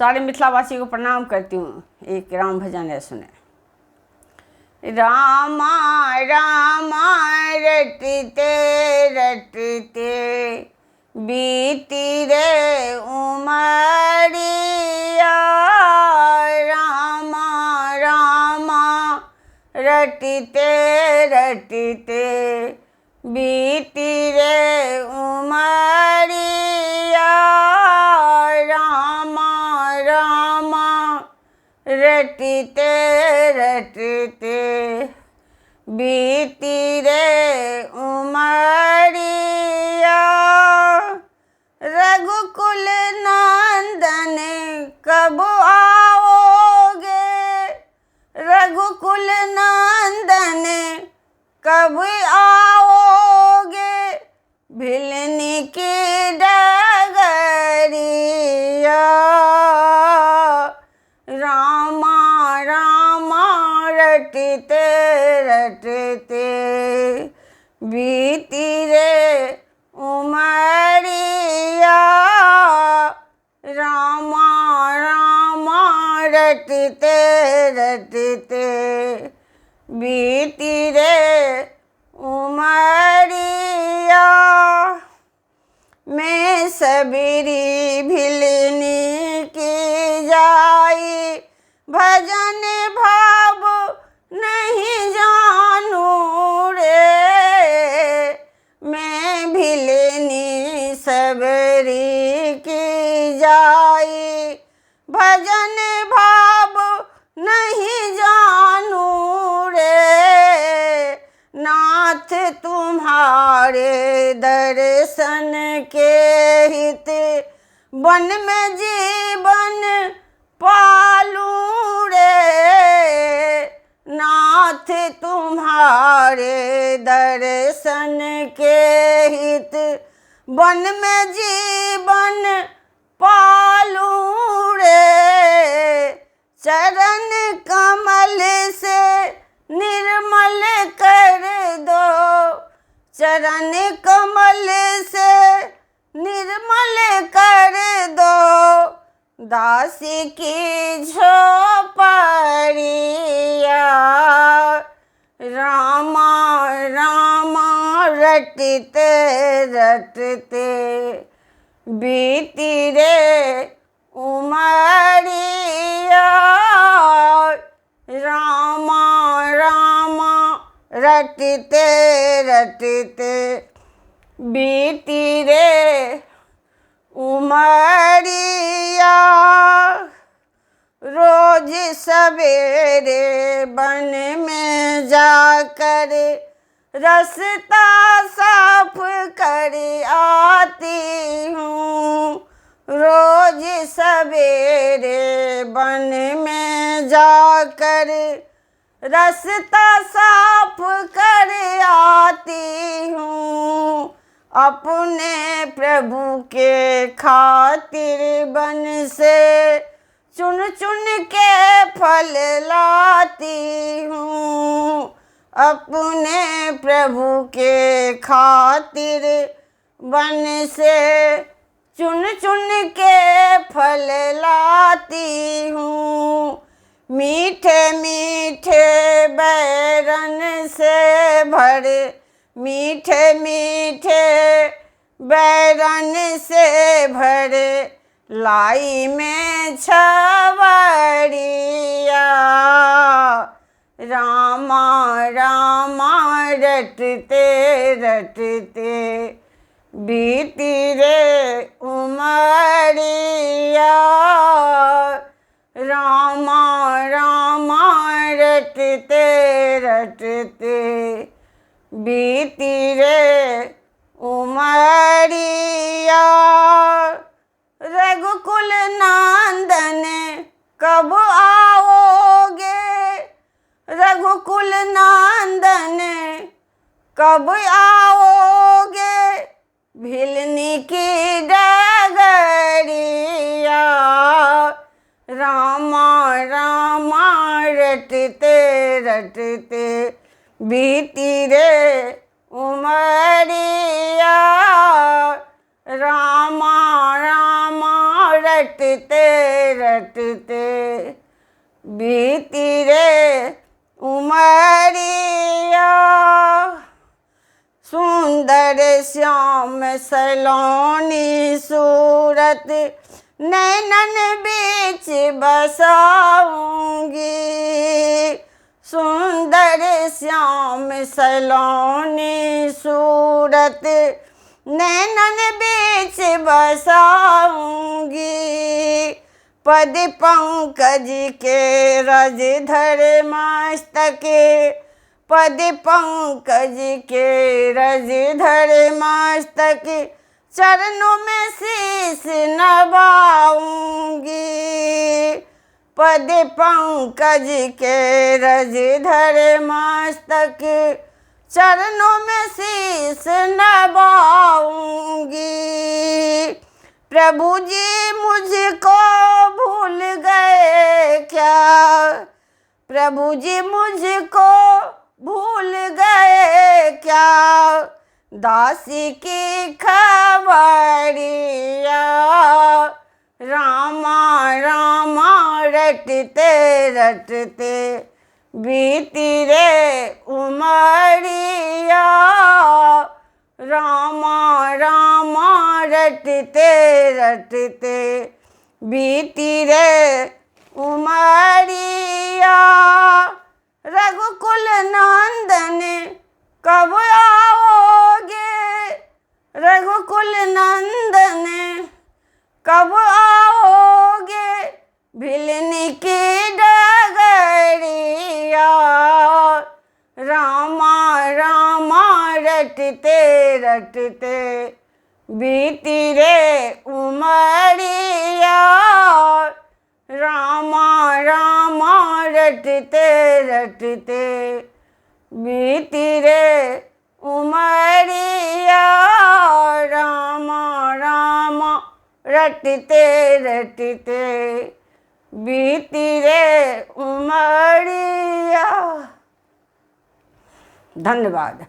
सारे मिथिलावासी को प्रणाम करती हूँ। एक राम भजन है, सुने। रामा रामा रटते रटते बीती रे उमरिया, रामा रामा रटते रटते बीती रे उमरिया, रामा रामा रटते रटते बीती रे उमरिया, रघुकुल नंदन कब आओगे, रघुकुल नंदन कब आओगे, भिलनी की डगरिया, रामा रामा रटते रटते बीती रे उमरिया, रामा रामा रटते रटते बीती रे उमरिया, मैं सबरी भिलनी की जाई, भजन भाव नहीं जानू रे, मैं भिलनी सबरी की जाई, भजन भाव नहीं जानू रे, नाथ तुम्हारे दर्शन के हित वन में जीवन पालूं रे, नाथ तुम्हारे दर्शन के हित वन में जीवन पालूं रे, चरण कमल से निर्मल कर दो, चरण कमल से निर्मल कर दो, दासी की झोपड़िया, रामा रामा रटते रटते बीती रे उमरिया, रामा रामा रटते रटते बीती रे उमरिया, रोज सवेरे वन में जाकर रास्ता साफ कर आती हूँ, रोज सवेरे वन में जाकर रास्ता साफ कर आती हूँ, अपने प्रभु के खातिर वन से चुन चुन के फल लाती हूँ, अपने प्रभु के खातिर वन से चुन चुन के फल लाती हूँ, मीठे मीठे बैरन से भरे, मीठे मीठे बैरन से भरे लाई में छवड़िया, रामा रामा रटते रटते बीती रे उमरिया, रामा रामा रटते रटते बीती रे उमरिया, रघुकुल नंदन कब आओगे, रघुकुल नंदन कब आओगे, भिलनी की डगरिया, रामा रामा रटते रटते बीती रे उमरिया, रामा रामा रट रटते रटते बीती रे उमरिया। सुंदर श्याम सलोनी सूरत नैनन बीच बसाऊंगी। सुंदर श्याम सलोनी सूरत नैनन बीच बसाऊंगी। पद पंकज के रज धर मस्तक, पद पंकज के रज धर मस्तक, चरणों में शीश नवाऊंगी। पद पंकज के रज धर मस्तक, चरणों में शीश नवाऊंगी। प्रभु जी मुझको भूल गए क्या, प्रभु जी मुझको भूल गए क्या। दासी की खबरिया, रामा रामा रटते रटते बीती रे उमरिया। रामा रामा रटते रटते बीती रे उमरिया। रघुकुल नंदन कब आओगे, रघुकुल नंदन कब आओगे। भिलनी की डगरिया, रामा रामा रटते रटते बीती रे उमरिया। रामा रामा रटते रटते बीती रे उमरिया। रामा रामा रटते रटते बीती रे उमरिया। धन्यवाद।